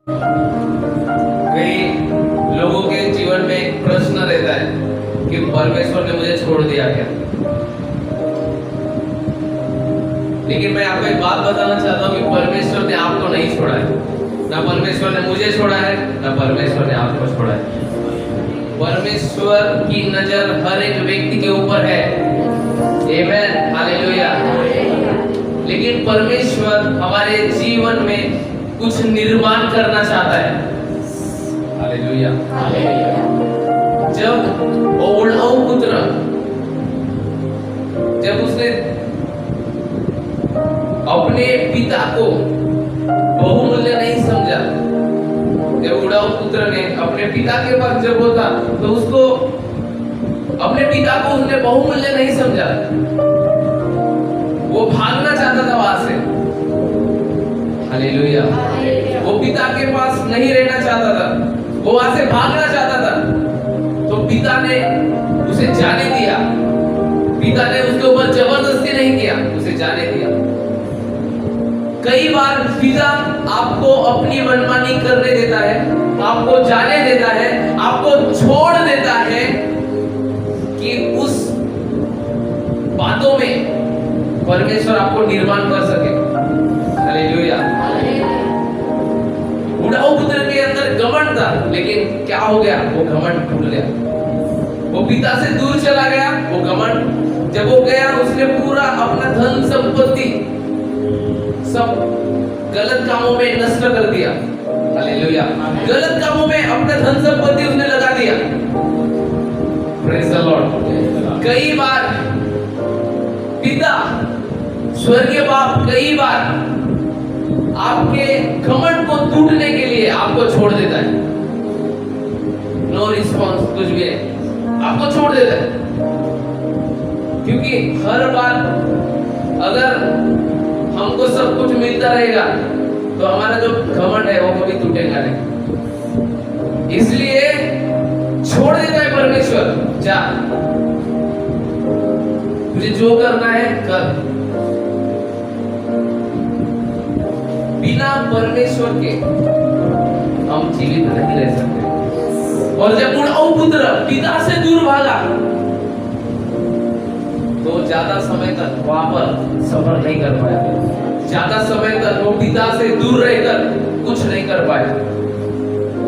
कई लोगों के जीवन में एक प्रश्न रहता है कि परमेश्वर ने मुझे छोड़ दिया क्या। लेकिन मैं आपको एक बात बताना चाहता हूँ कि परमेश्वर ने आपको नहीं छोड़ा है। ना परमेश्वर ने मुझे छोड़ा है, ना परमेश्वर ने आपको छोड़ा है। परमेश्वर की नजर हर एक व्यक्ति के ऊपर है। आमेन, हालेलुया। लेकिन परमेश्वर हमारे जीवन में कुछ निर्माण करना चाहता है। हालेलुया। जब ओढ़ाऊ पुत्र, जब उसने अपने पिता को बहुमूल्य नहीं समझा, जब उड़ाऊ पुत्र ने अपने पिता के पास जब होता तो उसको, अपने पिता को उसने बहुमूल्य नहीं समझा। वो भागना चाहता था वहां से। हालेलुया। वो पिता के पास नहीं रहना चाहता था, वो वहां से भागना चाहता था। तो पिता ने उसे जाने दिया। पिता ने उसके ऊपर जबरदस्ती नहीं किया, उसे जाने दिया। कई बार पिता आपको अपनी मनमानी करने देता है, आपको जाने देता है, आपको छोड़ देता है कि उस बातों में परमेश्वर आपको निर्माण कर सके। हालेलुया। उड़ाऊ पुत्र के अंदर घमंड था, लेकिन क्या हो गया? वो घमंड टूट गया। वो पिता से दूर चला गया। वो घमंड जब वो गया, उसने पूरा अपना धन संपत्ति सब गलत कामों में नष्ट कर दिया। हालेलुया। गलत कामों में अपना धन संपत्ति उसने लगा दिया। Praise the Lord. कई बार पिता, स्वर्गीय बाप कई बार आपके घमंड को टूटने के लिए आपको छोड़ देता है। नो रिस्पॉन्स, कुछ भी नहीं, आपको छोड़ देता है। क्योंकि हर बार अगर हमको सब कुछ मिलता रहेगा तो हमारा जो घमंड है वो कभी टूटेगा नहीं। इसलिए छोड़ देता है परमेश्वर, जा, तुझे जो करना है कर। बिना परमेश्वर के हम जीवित नहीं रह सकते। और जब उड़ाऊ पुत्र पिता से दूर भागा तो ज्यादा समय तक वहां पर सफर नहीं कर पाया। ज्यादा समय तक वो पिता से दूर रहकर कुछ नहीं कर पाया।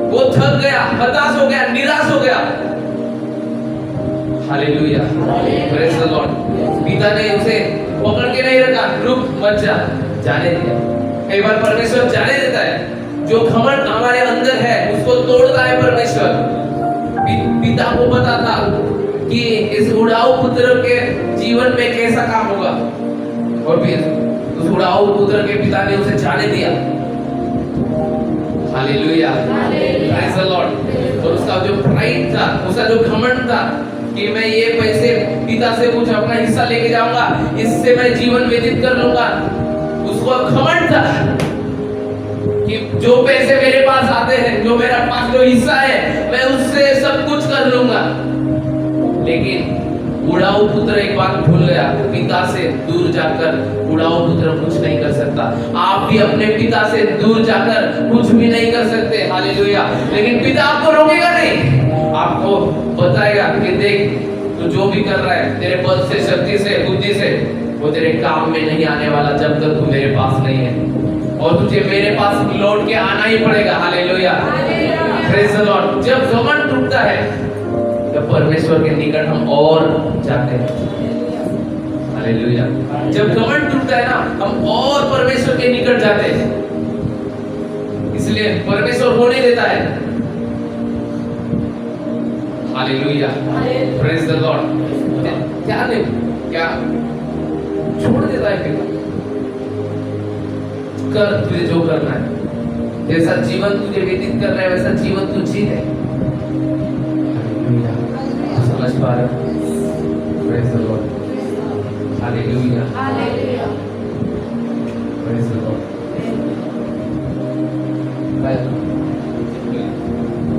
वो थक गया, हताश हो गया, निराश हो गया। Hallelujah, praise the Lord. पिता ने उसे पकड़ के नहीं रखा, रुक मत जा, जाने दिया। कई बार परमेश्वर जाने देता है। जो घमंड हमारे अंदर है उसको तोड़ता है परमेश्वर। पिता को पता था कि इस उड़ाऊ पुत्र के जीवन में कैसा काम होगा, और फिर उस उड़ाऊ पुत्र के पिता ने उसे जाने दिया। Hallelujah, praise the Lord. और उसका जो प्राइड था, उसका जो घमंड था कि मैं ये पैसे पिता से कुछ अपना हिस्सा लेके जाऊंगा, इससे मैं जीवन व्यतीत कर लूंगा, उसको घमंड था कि जो पैसे मेरे पास आते हैं, जो मेरा पास जो हिस्सा है, मैं उससे सब कुछ कर लूंगा। लेकिन उड़ाऊ पुत्र एक बात भूल गया, पिता से दूर जाकर उड़ाऊ पुत्र कुछ नहीं कर सकता। आप भी अपने पिता से दूर जाकर कुछ भी नहीं कर सकते। हालेलुया। लेकिन पिता आपको रोकेगा नहीं, आपको बताएगा कि देख, तू जो भी कर रहा है तेरे बल से, शक्ति से, बुद्धि से, वो तेरे काम में नहीं आने वाला जब तक तू मेरे पास नहीं है। और तुझे मेरे पास लौट के आना ही पड़ेगा। Hallelujah, praise the Lord. जब घमंड टूटता है जब परमेश्वर के निकट हम और जाते हैं। हालेलुया। जब घमंड टूटता है ना, हम और परमेश्वर के निकट जाते हैं। इसलिए परमेश्वर होने देता है। Hallelujah, praise the Lord. क्या नहीं, क्या छोड़ देता है पिता। कर तुझे जो करना है, जैसा जीवन तुझे व्यतीत करना है वैसा जीवन तू जी ले। समझ पा रहे हो? Praise the Lord. Hallelujah, praise the Lord.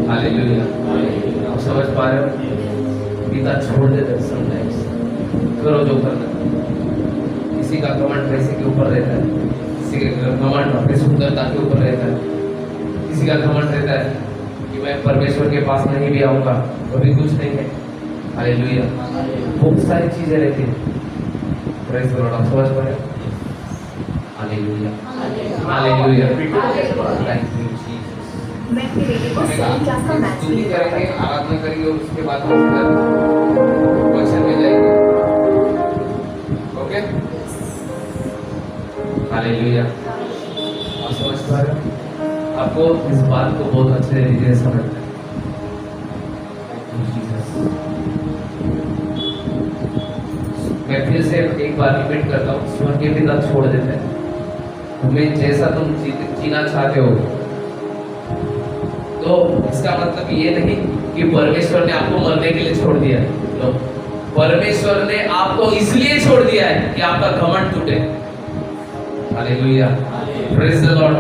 Hallelujah. आप समझ पा रहे हो? पिता छोड़ देते हैं समटाइम्स। करो जो करना। किसी का घमंड पैसे के ऊपर रहता है, किसी का घमंड अपनी सुंदरता के ऊपर रहता है, किसी का घमंड रहता है कि मैं परमेश्वर के पास नहीं भी आऊंगा तो भी कुछ नहीं है। हालेलुया। बहुत सारी चीजें रहती हैं। Praise the Lord. आप समझ पा रहे हैं? Hallelujah, hallelujah. Thank you Jesus. स्तुति करेंगे, आराधना करेंगे और उसके बाद हम क्वेश्चन में जाएंगे। ओके? हालेलुया। आप समझ पा रहे हैं? आपको इस बात को बहुत अच्छे तरीके से समझना है। मैं फिर से एक बार रिपीट करता हूँ, स्वर्गीय पिता छोड़ देते हैं तुम्हें जैसा तुम जीना चाहते हो। तो इसका मतलब ये नहीं कि परमेश्वर ने आपको मरने के लिए छोड़ दिया। तो परमेश्वर ने आपको इसलिए छोड़ दिया है कि आपका घमंड टूटे। Hallelujah, praise the Lord.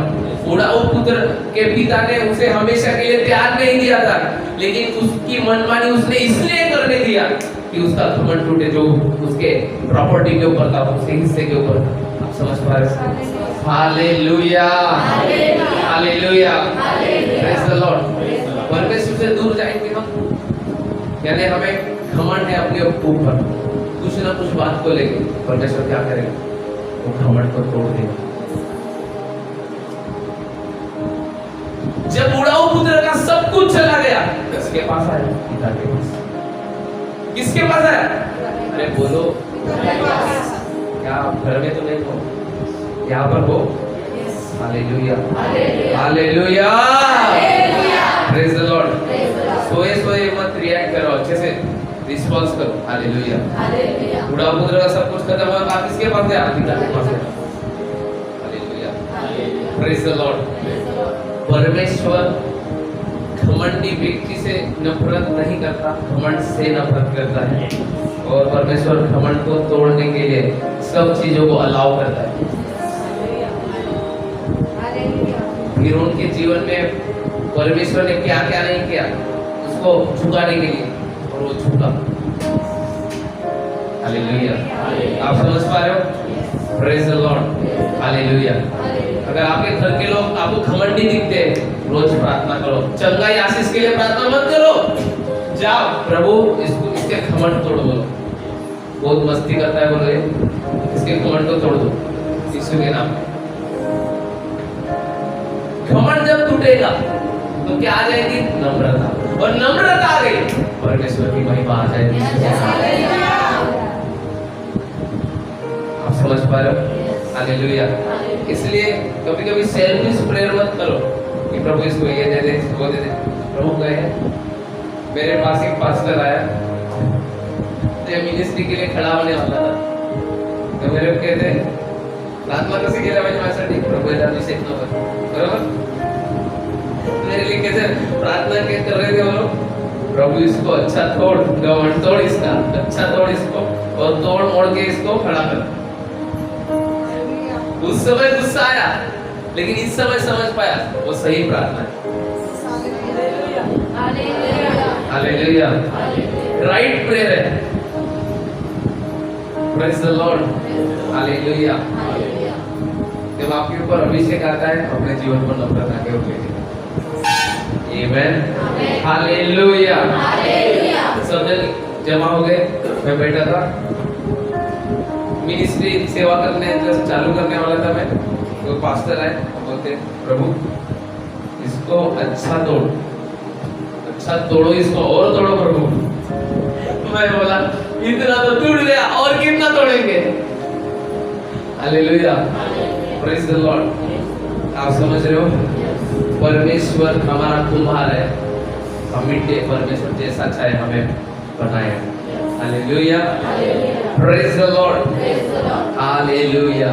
उड़ाऊ पुत्र के पिता ने उसे हमेशा के लिए त्याग नहीं दिया था, लेकिन उसकी मनमानी उसने इसलिए करने दिया कि उसका घमंड टूटे, जो उसके प्रॉपर्टी के ऊपर था, उसके हिस्से के ऊपर था। आप समझ पा रहे हैं? Hallelujah, hallelujah, praise the Lord. परमेश्वर से दूर जाएंगे हम, यानी हमें घमंड है अपने ऊपर, कुछ ना कुछ बात को लेके। परमेश्वर क्या करेगा? वो घमंड को तोड़ देगा। जब उड़ाऊ पुत्र का सब कुछ चला गया, किसके पास आया? पिता के पास। किसके पास आया? अरे बोलो, क्या आप घर में तो नहीं हो, यहाँ पर हो? Hallelujah, hallelujah, praise the Lord. सोए सोए मत रिएक्ट करो, अच्छे से रिस्पॉन्स करो। हालेलुया, उड़ाऊ पुत्र का सब कुछ खत्म हुआ, आप किसके पास गया? पिता के पास गया। Hallelujah, praise the Lord. परमेश्वर घमंडी व्यक्ति से नफरत नहीं करता, घमंड से नफरत करता है। और परमेश्वर घमंड को तोड़ने के लिए सब चीजों को अलाउ करता है। फिर उनके जीवन में परमेश्वर ने क्या क्या नहीं किया उसको झुकाने के लिए, और वो झुका। हालेलुया। आप समझ पा रहे हो? Praise the Lord, hallelujah. अगर आपके घर के लोग आपको घमंडी दिखते हैं, रोज प्रार्थना करो। चंगाई आशीष के लिए प्रार्थना मत करो, जाओ प्रभु इसके घमंड तोड़ दो। बहुत मस्ती करता है, बोलो इसके घमंड को तोड़ दो यीशु के नाम। घमंड जब टूटेगा तो क्या आ जाएगी? नम्रता, और नम्रता आ गई, परमेश्वर की महिमा आ जाएगी। आप समझ पा रहे हो? हालेलुया। इसलिए कभी कभी सेल्फिश प्रेयर मत करो कि प्रभु इसको ये दे दे, इसको दे दे। प्रभु गए, मेरे पास एक पास्टर आया, तो मिनिस्ट्री के लिए खड़ा होने वाला था, तो मेरे को कहते प्रार्थना कशी केल्या पाहिजे माझ्यासाठी? प्रभु याला अभिषेक नव्हता, बरोबर? मेरे लिए कैसे प्रार्थना के कर रहे थे वो लोग? प्रभु इसको अच्छा तोड़, घमंड तोड़ इसका, अच्छा तोड़ इसको, और तोड़ मोड़ के इसको खड़ा कर। उस समय गुस्सा आया, लेकिन इस समय समझ पाया वो सही प्रार्थना है। हालेलुया, राइट प्रेयर है। Praise the Lord, hallelujah. जब आपके ऊपर अभिषेक आता है, अपने जीवन पर नफरत आके उठेगी। आमेन, हालेलुया। सब जन जमा हो गए, मैं बैठा था, मिनिस्ट्री सेवा करने चालू करने वाला था मैं, तो पास्टर आए, बोलते प्रभु इसको अच्छा तोड़, अच्छा तोड़ो इसको, और तोड़ो प्रभु। मैं बोला इतना तो टूट गया, और कितना तोड़ेंगे? Hallelujah, praise the Lord. आप समझ रहे हो? परमेश्वर हमारा कुम्हार है, हम मिट्टी परमेश्वर जैसा चाहे हमें बनाए। Hallelujah, praise the Lord, hallelujah.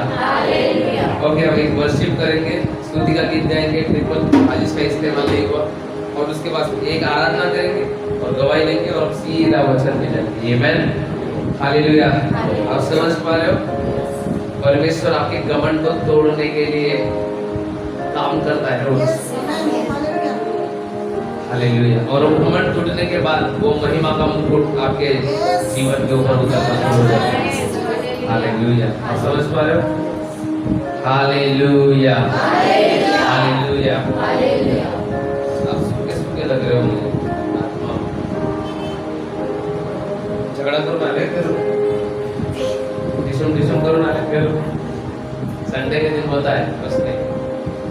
Okay, हम एक वर्शिप करेंगे, स्तुति का गीत गाएंगे, ट्रिपल आज इसका इस्तेमाल नहीं हुआ, और उसके बाद एक आराधना करेंगे और गवाही लेंगे और सीधा वचन में जाएंगे। आमेन, हालेलुया। आप समझ पा रहे हो? परमेश्वर आपके घमंड को तोड़ने के लिए काम करता है रोज। हालेलुया। और वो घमंड टूटने के बाद वो महिमा का मुकुट आपके जीवन के ऊपर उतरना शुरू हो जाता है। हालेलुया। आप समझ पा रहे हो? Hallelujah, hallelujah, hallelujah.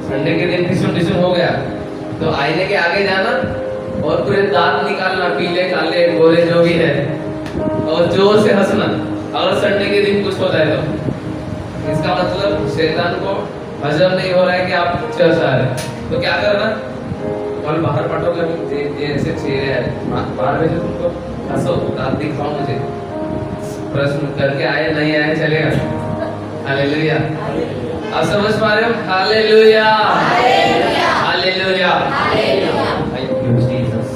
संडे के दिन टिसुम हो गया तो आईने के आगे जाना और पूरे दांत निकालना, पीले काले गोरे जो भी है, और जोर से हंसना। अगर संडे के दिन कुछ हो जाए तो इसका मतलब शैतान को हजम नहीं हो रहा है कि आप चर्च आ रहे हैं। तो क्या करना, और बाहर पटोगे ऐसे चेहरे हैं बाहर भेजो, तुमको हंसो, दांत दिखाओ मुझे, प्रश्न करके आए नहीं आए चलेगा। हालेलुया, आप समझ पा रहे हो? Hallelujah, hallelujah, thank you Jesus.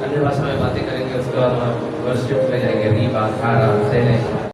अन्य भाषा में बातें करेंगे, उसके बाद हम वर्शिप में जाएंगे। रीबा खारा